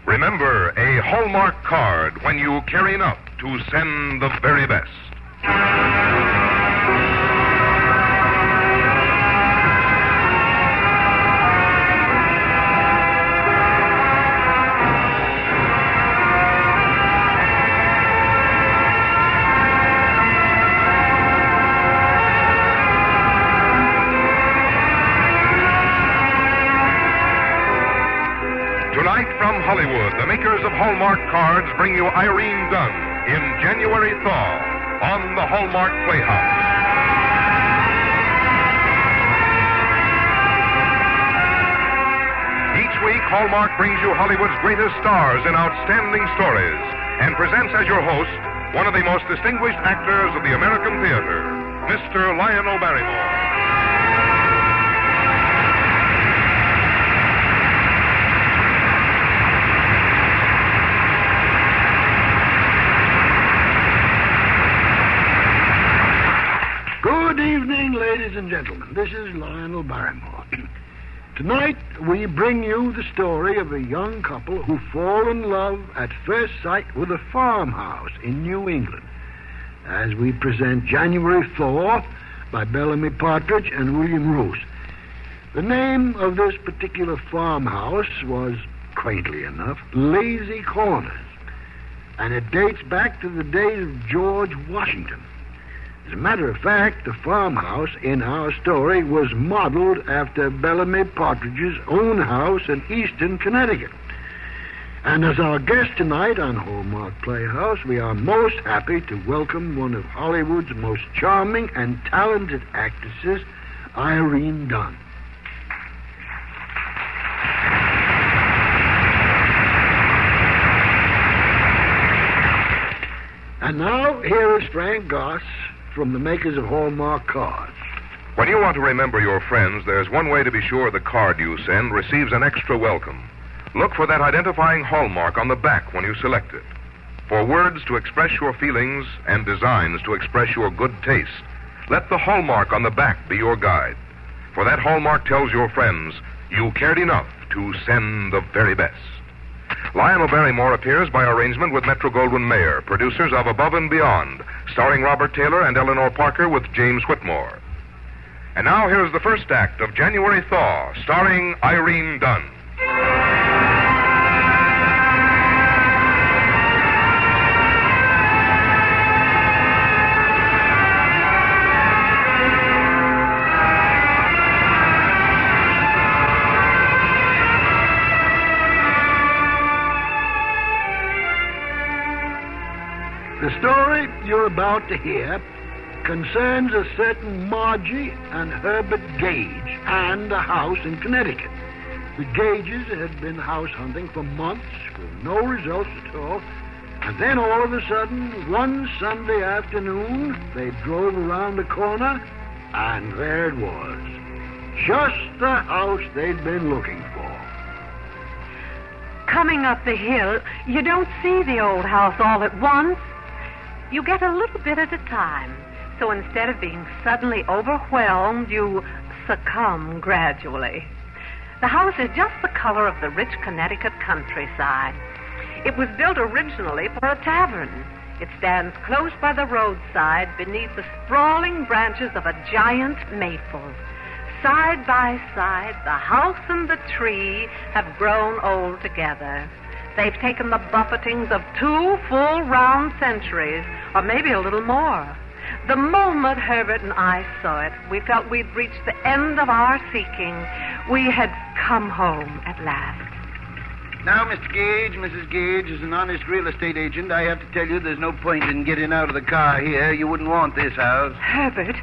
Remember, a Hallmark card when you carry enough to send the very best. Tonight from Hollywood, the makers of Hallmark cards bring you Irene Dunn in January Thaw on the Hallmark Playhouse. Each week, Hallmark brings you Hollywood's greatest stars in outstanding stories and presents as your host one of the most distinguished actors of the American theater, Mr. Lionel Barrymore. Good evening, ladies and gentlemen. This is Lionel Barrymore. Tonight, we bring you the story of a young couple who fall in love at first sight with a farmhouse in New England, as we present January Thaw by Bellamy Partridge and William Roose. The name of this particular farmhouse was, quaintly enough, Lazy Corners, and it dates back to the days of George Washington. As a matter of fact, the farmhouse in our story was modeled after Bellamy Partridge's own house in Easton, Connecticut. And as our guest tonight on Hallmark Playhouse, we are most happy to welcome one of Hollywood's most charming and talented actresses, Irene Dunn. And now, here is Frank Goss from the makers of Hallmark cards. When you want to remember your friends, there's one way to be sure the card you send receives an extra welcome. Look for that identifying hallmark on the back when you select it. For words to express your feelings and designs to express your good taste, let the hallmark on the back be your guide. For that hallmark tells your friends you cared enough to send the very best. Lionel Barrymore appears by arrangement with Metro-Goldwyn-Mayer, producers of Above and Beyond, starring Robert Taylor and Eleanor Parker with James Whitmore. And now here's the first act of January Thaw, starring Irene Dunn. The story you're about to hear concerns a certain Margie and Herbert Gage and a house in Connecticut. The Gages had been house hunting for months with no results at all, and then all of a sudden, one Sunday afternoon, they drove around the corner, and there it was. Just the house they'd been looking for. Coming up the hill, you don't see the old house all at once. You get a little bit at a time. So instead of being suddenly overwhelmed, you succumb gradually. The house is just the color of the rich Connecticut countryside. It was built originally for a tavern. It stands close by the roadside beneath the sprawling branches of a giant maple. Side by side, the house and the tree have grown old together. They've taken the buffetings of 2 full round centuries, or maybe a little more. The moment Herbert and I saw it, we felt we'd reached the end of our seeking. We had come home at last. Now, Mr. Gage, Mrs. Gage, as an honest real estate agent, I have to tell you there's no point in getting out of the car here. You wouldn't want this house. Herbert,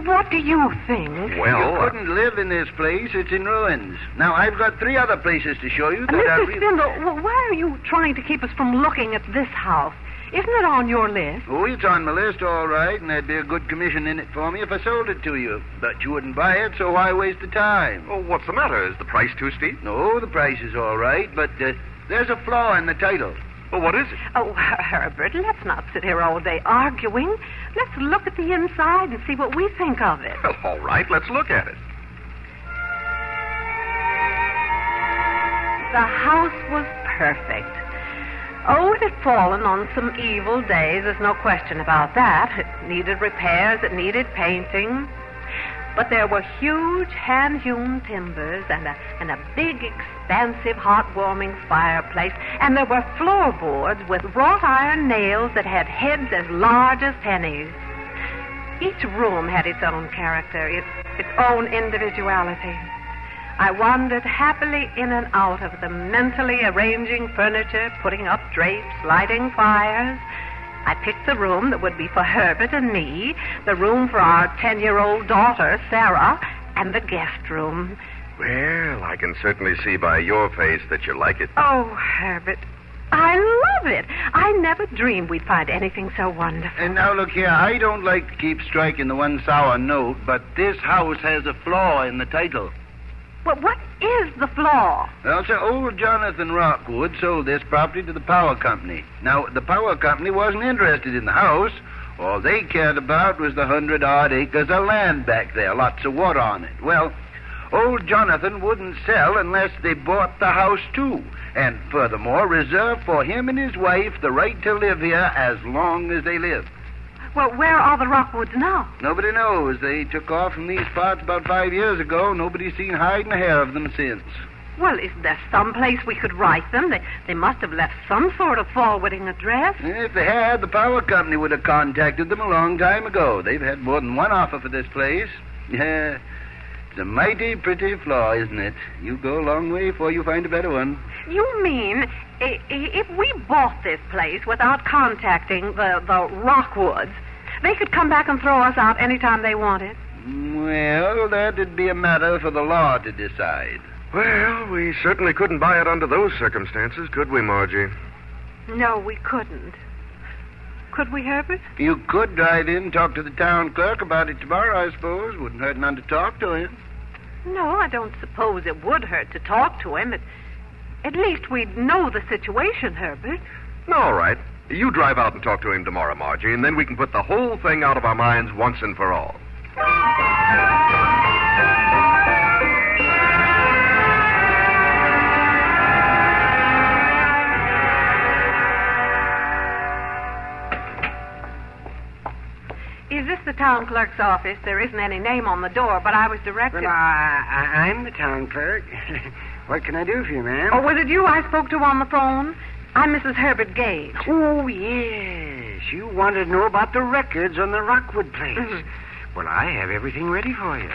what do you think? Well, you couldn't live in this place. It's in ruins. Now, I've got 3 other places to show you that Mr. are... Spindle, why are you trying to keep us from looking at this house? Isn't it on your list? Oh, it's on my list, all right, and there'd be a good commission in it for me if I sold it to you. But you wouldn't buy it, so why waste the time? Oh, what's the matter? Is the price too steep? No, the price is all right, but there's a flaw in the title. Well, what is it? Oh, Herbert, let's not sit here all day arguing. Let's look at the inside and see what we think of it. Well, all right, let's look at it. The house was perfect. Oh, it had fallen on some evil days. There's no question about that. It needed repairs. It needed painting. But there were huge hand-hewn timbers and a big, expansive hot-warming fireplace. And there were floorboards with wrought iron nails that had heads as large as pennies. Each room had its own character, its own individuality. I wandered happily in and out of them, mentally arranging furniture, putting up drapes, lighting fires. I picked the room that would be for Herbert and me, the room for our 10-year-old daughter, Sarah, and the guest room. Well, I can certainly see by your face that you like it. Oh, Herbert, I love it. I never dreamed we'd find anything so wonderful. And now, look here, I don't like to keep striking the one sour note, but this house has a flaw in the title. Well, what is the flaw? Well, sir, old Jonathan Rockwood sold this property to the power company. Now, the power company wasn't interested in the house. All they cared about was the 100-odd acres of land back there, lots of water on it. Well, old Jonathan wouldn't sell unless they bought the house, too. And furthermore, reserved for him and his wife the right to live here as long as they live. Well, where are the Rockwoods now? Nobody knows. They took off from these parts about 5 years ago. Nobody's seen hide and hair of them since. Well, isn't there some place we could write them? They must have left some sort of forwarding address. If they had, the power company would have contacted them a long time ago. They've had more than one offer for this place. Yeah, it's a mighty pretty flaw, isn't it? You go a long way before you find a better one. You mean if we bought this place without contacting the Rockwoods, they could come back and throw us out any time they wanted? Well, that'd be a matter for the law to decide. Well, we certainly couldn't buy it under those circumstances, could we, Margie? No, we couldn't. Could we, Herbert? You could drive in and talk to the town clerk about it tomorrow, I suppose. Wouldn't hurt none to talk to him. No, I don't suppose it would hurt to talk to him. At least we'd know the situation, Herbert. All right. You drive out and talk to him tomorrow, Margie, and then we can put the whole thing out of our minds once and for all. Is this the town clerk's office? There isn't any name on the door, but I was directed... Well, I'm the town clerk. What can I do for you, ma'am? Oh, was it you I spoke to on the phone? I'm Mrs. Herbert Gage. Oh, yes. You wanted to know about the records on the Rockwood place. Mm-hmm. Well, I have everything ready for you.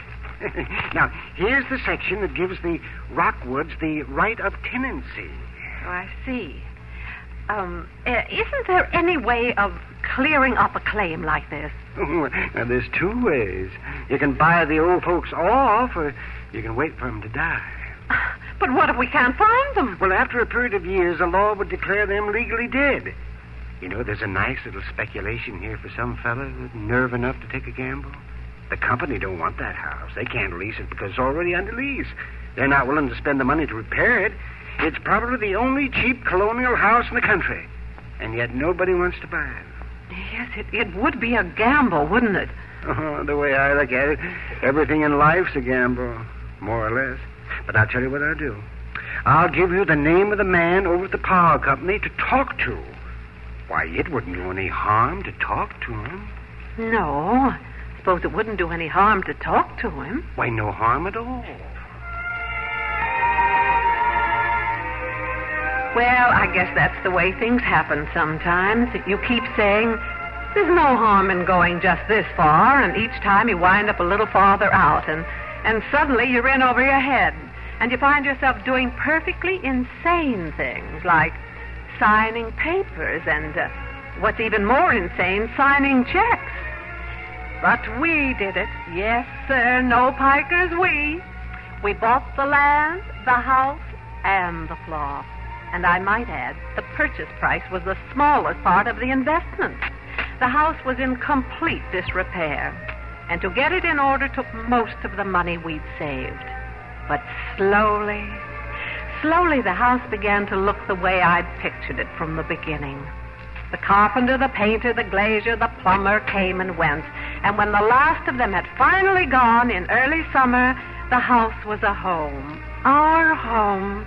Now, here's the section that gives the Rockwoods the right of tenancy. Oh, I see. Isn't there any way of clearing up a claim like this? Now, there's two ways. You can buy the old folks off, or you can wait for them to die. But what if we can't find them? Well, after a period of years, the law would declare them legally dead. You know, there's a nice little speculation here for some fella with nerve enough to take a gamble. The company don't want that house. They can't lease it because it's already under lease. They're not willing to spend the money to repair it. It's probably the only cheap colonial house in the country. And yet nobody wants to buy it. Yes, it would be a gamble, wouldn't it? Oh, the way I look at it, everything in life's a gamble, more or less. But I'll tell you what I'll do. I'll give you the name of the man over at the power company to talk to. Why, it wouldn't do any harm to talk to him. No, I suppose it wouldn't do any harm to talk to him. Why, no harm at all. Well, I guess that's the way things happen sometimes. You keep saying, there's no harm in going just this far, and each time you wind up a little farther out, and suddenly you're in over your head, and you find yourself doing perfectly insane things, like signing papers, and what's even more insane, signing checks. But we did it. Yes, sir, no pikers, we. We bought the land, the house, and the flaw. And I might add, the purchase price was the smallest part of the investment. The house was in complete disrepair, and to get it in order took most of the money we'd saved. But slowly, the house began to look the way I'd pictured it from the beginning. The carpenter, the painter, the glazier, the plumber came and went, and when the last of them had finally gone in early summer, the house was a home, our home.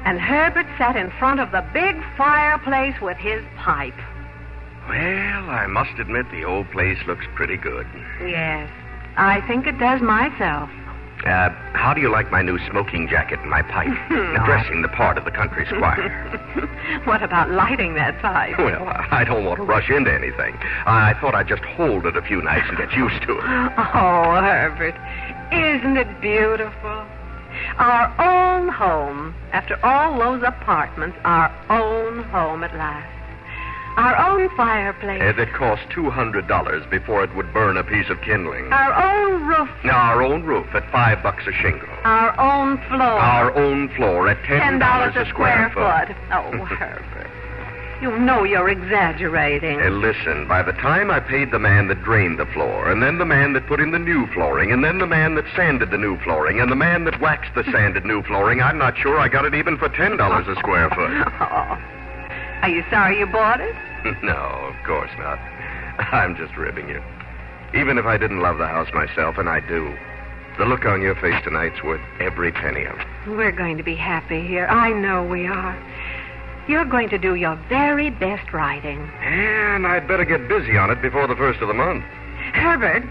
and Herbert sat in front of the big fireplace with his pipe. Well, I must admit the old place looks pretty good. Yes, I think it does myself. How do you like my new smoking jacket and my pipe? Dressing the part of the country squire. What about lighting that pipe? Well, I don't want to rush into anything. I thought I'd just hold it a few nights and get used to it. Oh, Herbert, isn't it beautiful? Our own home. After all those apartments, our own home at last. Our own fireplace. That cost $200 before it would burn a piece of kindling. Our own roof. Our own roof at $5 a shingle. Our own floor. Our own floor at $10 a square foot. Oh, Herbert. You know you're exaggerating. Listen, by the time I paid the man that drained the floor, and then the man that put in the new flooring, and then the man that sanded the new flooring, and the man that waxed the sanded new flooring, I'm not sure I got it even for $10 a square foot. Oh. Are you sorry you bought it? No, of course not. I'm just ribbing you. Even if I didn't love the house myself, and I do, the look on your face tonight's worth every penny of it. We're going to be happy here. I know we are. You're going to do your very best writing. And I'd better get busy on it before the first of the month. Herbert,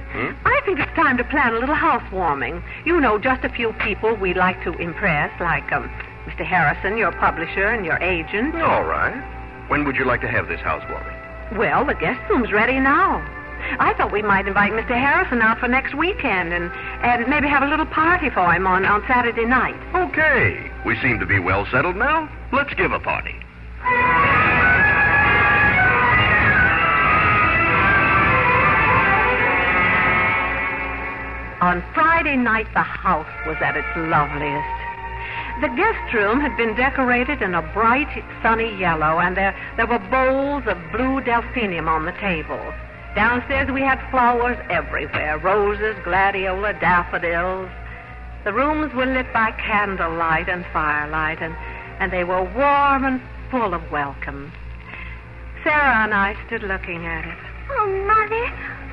I think it's time to plan a little housewarming. You know, just a few people we'd like to impress, like Mr. Harrison, your publisher, and your agent. All right. When would you like to have this housewarming? Well, the guest room's ready now. I thought we might invite Mr. Harrison out for next weekend and maybe have a little party for him on Saturday night. Okay. We seem to be well settled now. Let's give a party. On Friday night, the house was at its loveliest. The guest room had been decorated in a bright, sunny yellow, and there were bowls of blue delphinium on the tables. Downstairs, we had flowers everywhere, roses, gladiola, daffodils. The rooms were lit by candlelight and firelight, and they were warm and full of welcome. Sarah and I stood looking at it. Oh, Mother,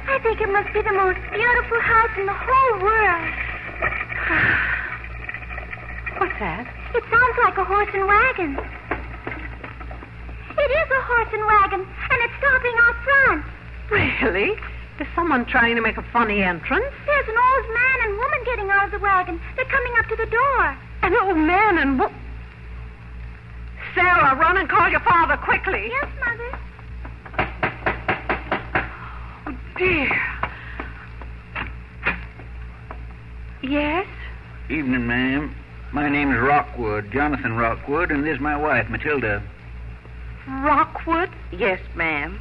I think it must be the most beautiful house in the whole world. What's that? It sounds like a horse and wagon. It is a horse and wagon, and it's stopping out front. Really? Is someone trying to make a funny entrance? There's an old man and woman getting out of the wagon. They're coming up to the door. An old man and woman? Sarah, run and call your father quickly. Yes, Mother. Oh, dear. Yes? Evening, ma'am. My name's Rockwood, Jonathan Rockwood, and this is my wife, Matilda. Rockwood? Yes, ma'am.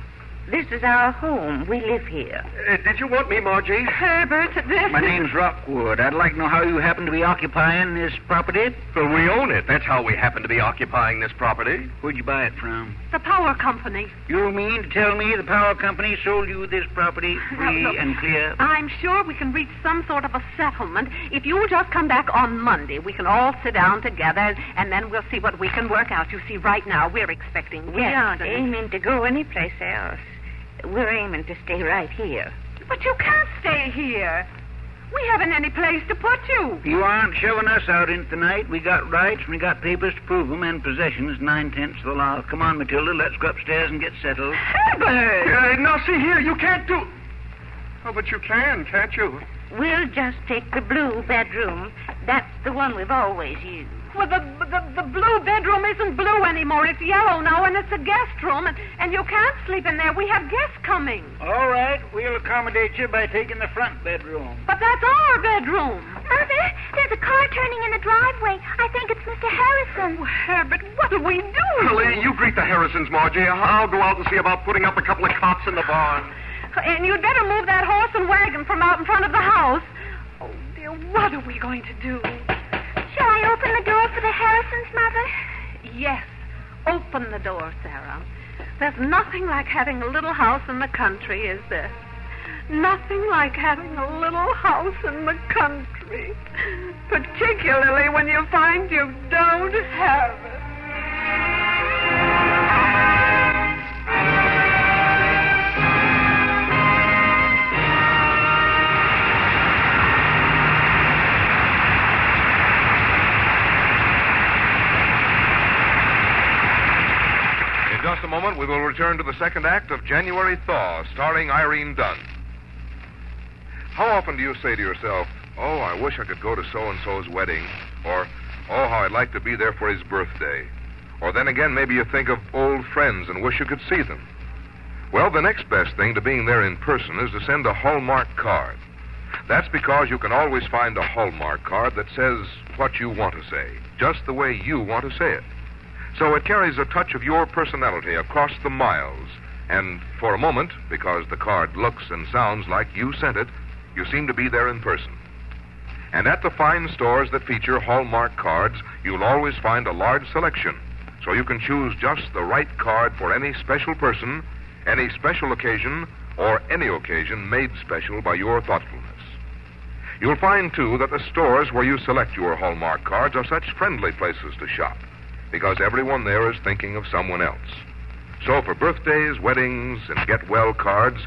This is our home. We live here. Did you want me, Margie? Herbert, this My name's Rockwood. I'd like to know how you happen to be occupying this property. Well, we own it. That's how we happen to be occupying this property. Where'd you buy it from? the power company. You mean to tell me the power company sold you this property free Look, and clear? I'm sure we can reach some sort of a settlement. If you'll just come back on Monday, we can all sit down together, and then we'll see what we can work out. You see, right now, we're expecting guests. We aren't aiming to go anyplace else. We're aiming to stay right here. But you can't stay here. We haven't any place to put you. You aren't shoving us out into the night. We got rights and we got papers to prove them, and possessions 9/10 of the law. Come on, Matilda, let's go upstairs and get settled. Herbert! Now, see here, you can't do... Oh, but you can, can't you? We'll just take the blue bedroom. That's the one we've always used. Well, the blue bedroom isn't blue anymore. It's yellow now, and it's a guest room, and you can't sleep in there. We have guests coming. All right, we'll accommodate you by taking the front bedroom. But that's our bedroom. Mother, there's a car turning in the driveway. I think it's Mr. Harrison. Oh, Herbert, what do we do? Well, you greet the Harrisons, Margie. I'll go out and see about putting up a couple of cots in the barn. And you'd better move that horse and wagon from out in front of the house. Oh, dear, what are we going to do? Shall I open the door for the Harrisons, Mother? Yes, open the door, Sarah. There's nothing like having a little house in the country, is there? Nothing like having a little house in the country. Particularly when you find you don't have it. just a moment, we will return to the second act of January Thaw, starring Irene Dunn. How often do you say to yourself, oh, I wish I could go to so-and-so's wedding, or, oh, how I'd like to be there for his birthday? Or then again, maybe you think of old friends and wish you could see them. Well, the next best thing to being there in person is to send a Hallmark card. That's because you can always find a Hallmark card that says what you want to say, just the way you want to say it. So it carries a touch of your personality across the miles. And for a moment, because the card looks and sounds like you sent it, you seem to be there in person. And at the fine stores that feature Hallmark cards, you'll always find a large selection, so you can choose just the right card for any special person, any special occasion, or any occasion made special by your thoughtfulness. You'll find, too, that the stores where you select your Hallmark cards are such friendly places to shop, because everyone there is thinking of someone else. So for birthdays, weddings, and get-well cards,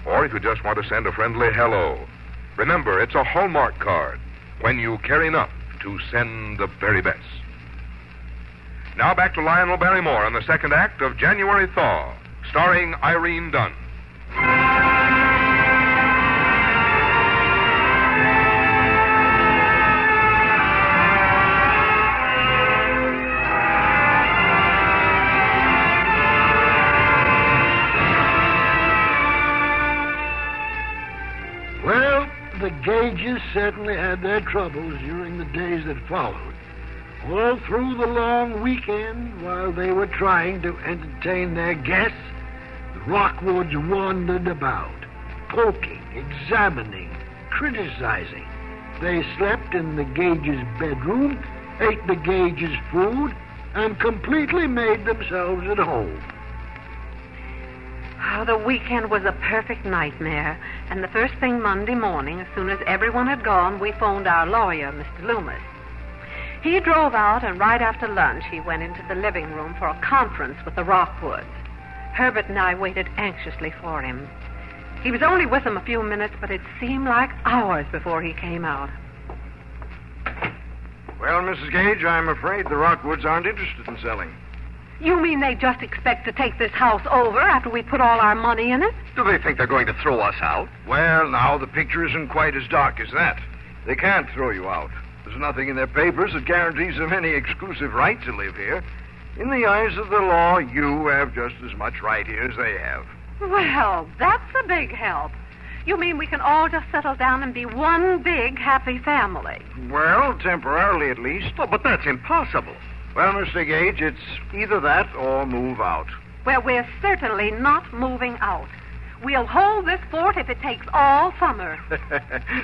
or if you just want to send a friendly hello, remember, it's a Hallmark card when you care enough to send the very best. Now back to Lionel Barrymore in the second act of January Thaw, starring Irene Dunn. The Gages certainly had their troubles during the days that followed. All through the long weekend, while they were trying to entertain their guests, the Rockwoods wandered about, poking, examining, criticizing. They slept in the Gages' bedroom, ate the Gages' food, and completely made themselves at home. Oh, the weekend was a perfect nightmare. And the first thing Monday morning, as soon as everyone had gone, we phoned our lawyer, Mr. Loomis. He drove out, and right after lunch, he went into the living room for a conference with the Rockwoods. Herbert and I waited anxiously for him. He was only with them a few minutes, but it seemed like hours before he came out. Well, Mrs. Gage, I'm afraid the Rockwoods aren't interested in selling. You mean they just expect to take this house over after we put all our money in it? Do they think they're going to throw us out? Well, now, the picture isn't quite as dark as that. They can't throw you out. There's nothing in their papers that guarantees them any exclusive right to live here. In the eyes of the law, you have just as much right here as they have. Well, that's a big help. You mean we can all just settle down and be one big happy family? Well, temporarily at least. Oh, but that's impossible. Well, Mr. Gage, it's either that or move out. Well, we're certainly not moving out. We'll hold this fort if it takes all summer.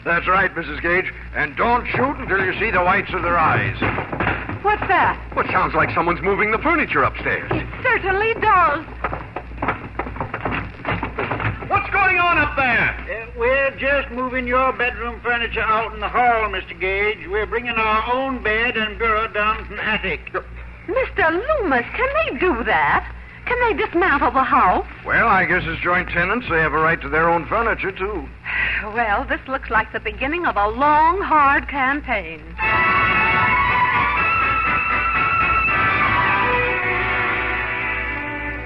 That's right, Mrs. Gage. And don't shoot until you see the whites of their eyes. What's that? What sounds like someone's moving the furniture upstairs. It certainly does. What's going on up there? We're just moving your bedroom furniture out in the hall, Mr. Gage. We're bringing our own bed and bureau down from the attic. Mr. Loomis, can they do that? Can they dismantle the house? Well, I guess as joint tenants, they have a right to their own furniture, too. Well, this looks like the beginning of a long, hard campaign.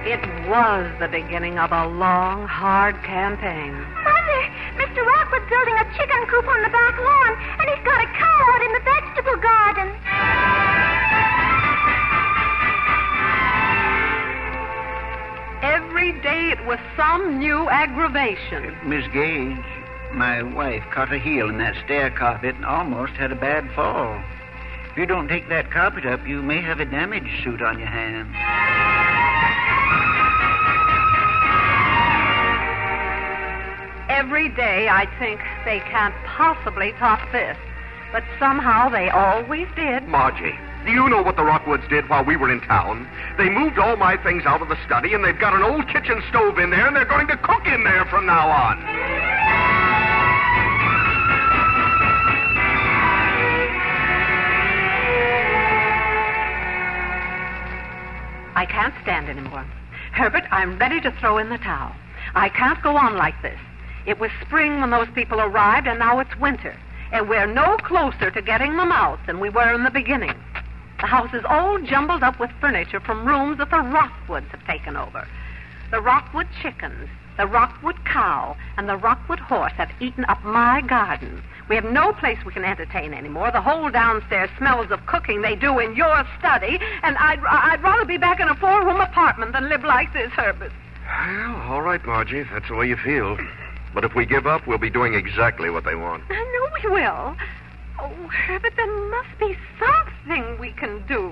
It was the beginning of a long, hard campaign. Mother, Mr. Rockwood's building a chicken coop on the back lawn, and he's got a cow out in the vegetable garden. Every day it was some new aggravation. Miss Gage, my wife caught a heel in that stair carpet and almost had a bad fall. If you don't take that carpet up, you may have a damage suit on your hands. Every day I think they can't possibly top this. But somehow they always did. Margie, do you know what the Rockwoods did while we were in town? They moved all my things out of the study, and they've got an old kitchen stove in there, and they're going to cook in there from now on. I can't stand anymore. Herbert, I'm ready to throw in the towel. I can't go on like this. It was spring when those people arrived, and now it's winter. And we're no closer to getting them out than we were in the beginning. The house is all jumbled up with furniture from rooms that the Rockwoods have taken over. The Rockwood chickens, the Rockwood cow, and the Rockwood horse have eaten up my garden. We have no place we can entertain anymore. The whole downstairs smells of cooking they do in your study, and I'd rather be back in a 4-room apartment than live like this, Herbert. Well, all right, Margie, if that's the way you feel. But if we give up, we'll be doing exactly what they want. I know we will. Oh, Herbert, there must be something we can do.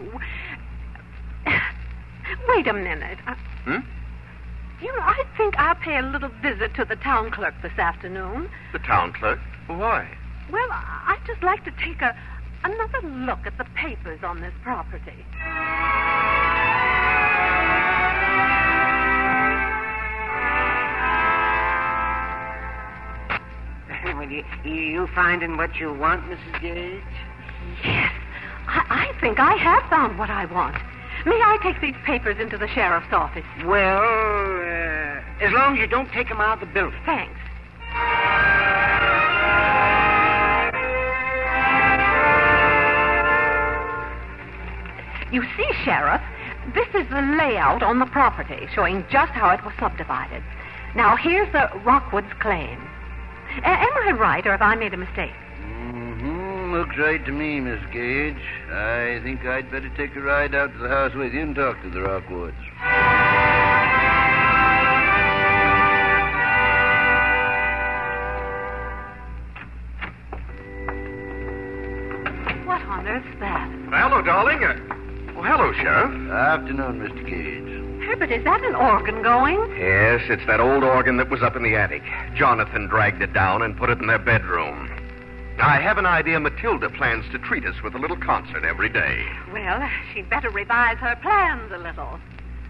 Wait a minute. You know, I think I'll pay a little visit to the town clerk this afternoon. The town clerk? Why? Well, I'd just like to take another look at the papers on this property. Well, you finding what you want, Mrs. Gage? Yes. I think I have found what I want. May I take these papers into the sheriff's office? Well, as long as you don't take them out of the building. Thanks. You see, Sheriff, this is the layout on the property, showing just how it was subdivided. Now, here's the Rockwood's claim. Am I right, or have I made a mistake? Looks right to me, Miss Gage. I think I'd better take a ride out to the house with you and talk to the Rockwoods. What on earth's that? Hello, darling. Hello, Sheriff. Afternoon, Mr. Gage. Herbert, is that an organ going? Yes, it's that old organ that was up in the attic. Jonathan dragged it down and put it in their bedroom. I have an idea Matilda plans to treat us with a little concert every day. Well, she'd better revise her plans a little.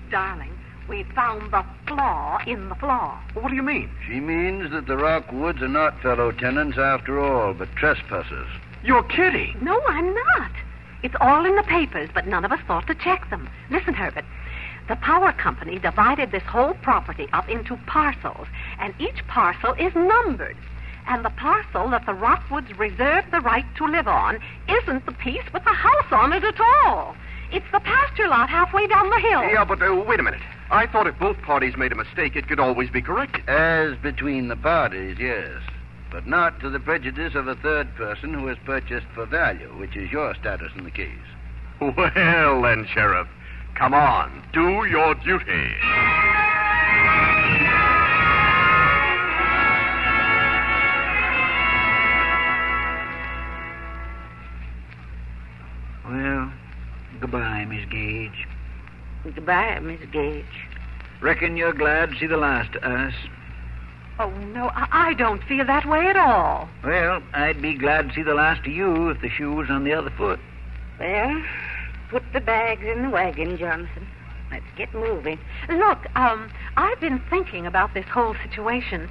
Darling, we found the flaw in the flaw. What do you mean? She means that the Rockwoods are not fellow tenants after all, but trespassers. You're kidding. No, I'm not. It's all in the papers, but none of us thought to check them. Listen, Herbert. The power company divided this whole property up into parcels, and each parcel is numbered. And the parcel that the Rockwoods reserved the right to live on isn't the piece with the house on it at all. It's the pasture lot halfway down the hill. Yeah, but wait a minute. I thought if both parties made a mistake, it could always be corrected. As between the parties, yes. But not to the prejudice of a third person who has purchased for value, which is your status in the case. Well, then, Sheriff, come on. Do your duty. Well, goodbye, Miss Gage. Goodbye, Miss Gage. Reckon you're glad to see the last of us. Oh, no, I don't feel that way at all. Well, I'd be glad to see the last of you if the shoe was on the other foot. Well, put the bags in the wagon, Jonathan. Let's get moving. Look, I've been thinking about this whole situation.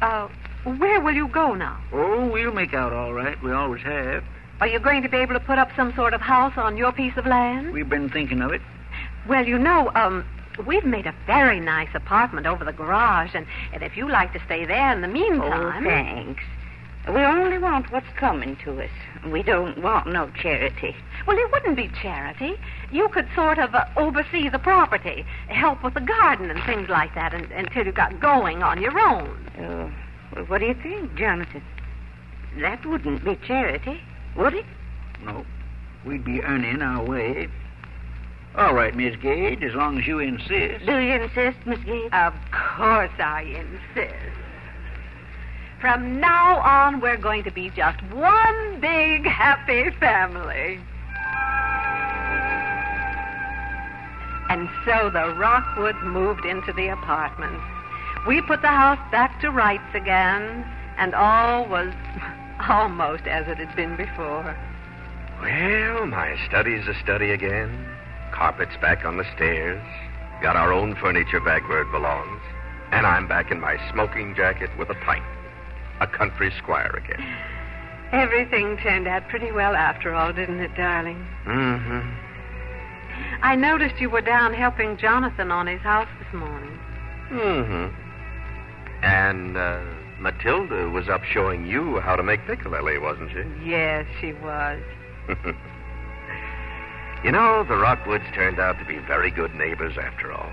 Where will you go now? Oh, we'll make out all right. We always have. Are you going to be able to put up some sort of house on your piece of land? We've been thinking of it. Well, you know, we've made a very nice apartment over the garage, and if you like to stay there in the meantime... Oh, thanks. We only want what's coming to us. We don't want no charity. Well, it wouldn't be charity. You could sort of oversee the property, help with the garden and things like that until you got going on your own. Well, what do you think, Jonathan? That wouldn't be charity, would it? No. We'd be earning our way. All right, Miss Gage, as long as you insist. Do you insist, Miss Gage? Of course I insist. From now on, we're going to be just one big, happy family. And so the Rockwoods moved into the apartment. We put the house back to rights again, and all was almost as it had been before. Well, my study's a study again. Carpet's back on the stairs. Got our own furniture back where it belongs. And I'm back in my smoking jacket with a pipe. A country squire again. Everything turned out pretty well after all, didn't it, darling? Mm-hmm. I noticed you were down helping Jonathan on his house this morning. Mm-hmm. And, Matilda was up showing you how to make piccalilli, wasn't she? Yes, she was. You know, the Rockwoods turned out to be very good neighbors after all.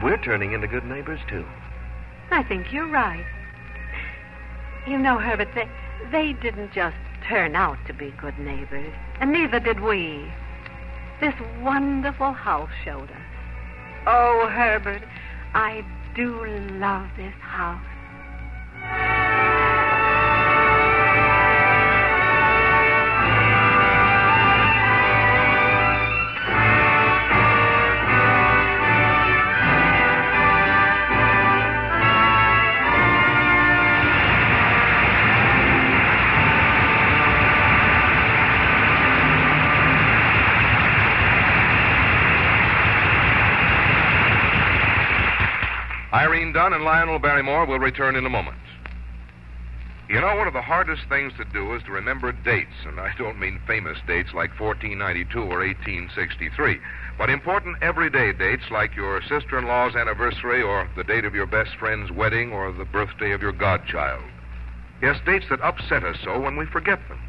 We're turning into good neighbors, too. I think you're right. You know, Herbert, they didn't just turn out to be good neighbors, and neither did we. This wonderful house showed us. Oh, Herbert, I do love this house. Irene Dunn and Lionel Barrymore will return in a moment. You know, one of the hardest things to do is to remember dates, and I don't mean famous dates like 1492 or 1863, but important everyday dates like your sister-in-law's anniversary or the date of your best friend's wedding or the birthday of your godchild. Yes, dates that upset us so when we forget them.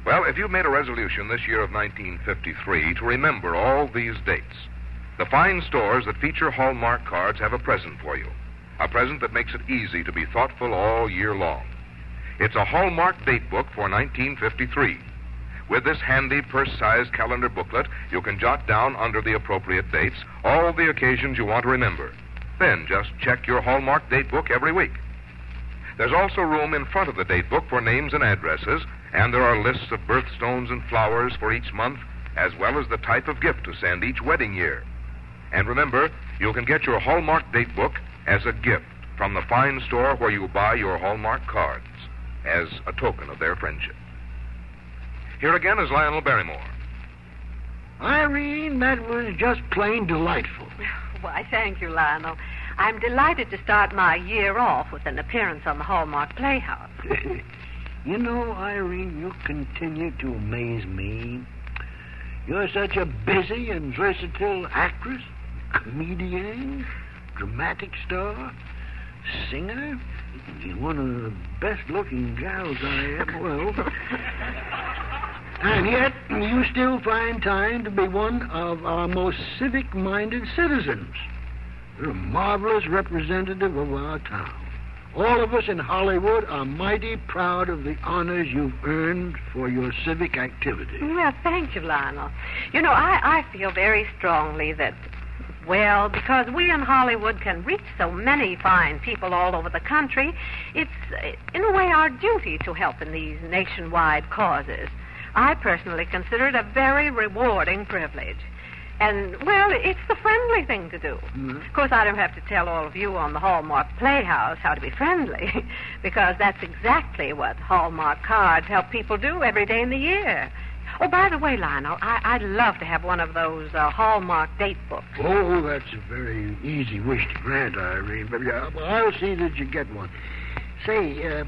Well, if you've made a resolution this year of 1953 to remember all these dates, the fine stores that feature Hallmark cards have a present for you. A present that makes it easy to be thoughtful all year long. It's a Hallmark date book for 1953. With this handy purse-sized calendar booklet, you can jot down under the appropriate dates all the occasions you want to remember. Then just check your Hallmark date book every week. There's also room in front of the date book for names and addresses, and there are lists of birthstones and flowers for each month, as well as the type of gift to send each wedding year. And remember, you can get your Hallmark date book as a gift from the fine store where you buy your Hallmark cards, as a token of their friendship. Here again is Lionel Barrymore. Irene, that was just plain delightful. Why, thank you, Lionel. I'm delighted to start my year off with an appearance on the Hallmark Playhouse. You know, Irene, you continue to amaze me. You're such a busy and versatile actress, comedian, dramatic star, singer. You're one of the best-looking gals I ever will. And yet, you still find time to be one of our most civic-minded citizens. You're a marvelous representative of our town. All of us in Hollywood are mighty proud of the honors you've earned for your civic activity. Well, thank you, Lionel. You know, I feel very strongly that, well, because we in Hollywood can reach so many fine people all over the country, it's, in a way, our duty to help in these nationwide causes. I personally consider it a very rewarding privilege. And, well, it's the friendly thing to do. Mm-hmm. Of course, I don't have to tell all of you on the Hallmark Playhouse how to be friendly, because that's exactly what Hallmark cards help people do every day in the year. Oh, by the way, Lionel, I'd love to have one of those Hallmark date books. Oh, that's a very easy wish to grant, Irene. But I'll see that you get one. Say,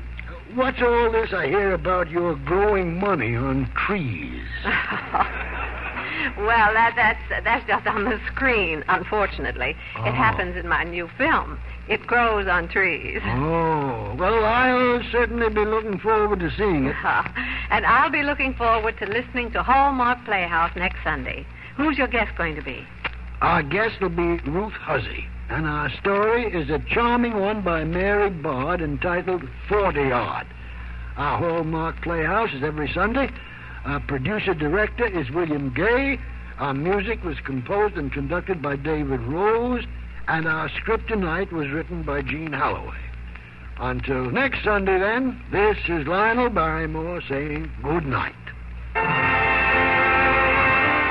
what's all this I hear about your growing money on trees? Well, that's just on the screen, unfortunately. Oh. It happens in my new film. It grows on trees. Oh, well, I'll certainly be looking forward to seeing it. And I'll be looking forward to listening to Hallmark Playhouse next Sunday. Who's your guest going to be? Our guest will be Ruth Hussey, and our story is a charming one by Mary Bard entitled 40-Odd. Our Hallmark Playhouse is every Sunday. Our producer-director is William Gay. Our music was composed and conducted by David Rose. And our script tonight was written by Gene Holloway. Until next Sunday, then, this is Lionel Barrymore saying good night.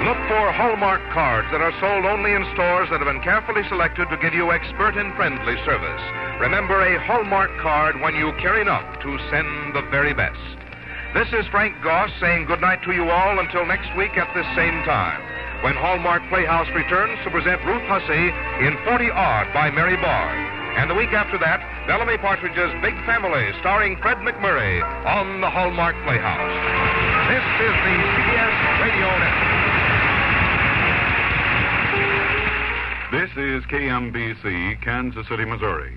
Look for Hallmark cards that are sold only in stores that have been carefully selected to give you expert and friendly service. Remember, a Hallmark card when you care enough to send the very best. This is Frank Goss saying goodnight to you all until next week at this same time, when Hallmark Playhouse returns to present Ruth Hussey in 40-Odd by Mary Bard. And the week after that, Bellamy Partridge's Big Family, starring Fred McMurray, on the Hallmark Playhouse. This is the CBS Radio Network. This is KMBC, Kansas City, Missouri.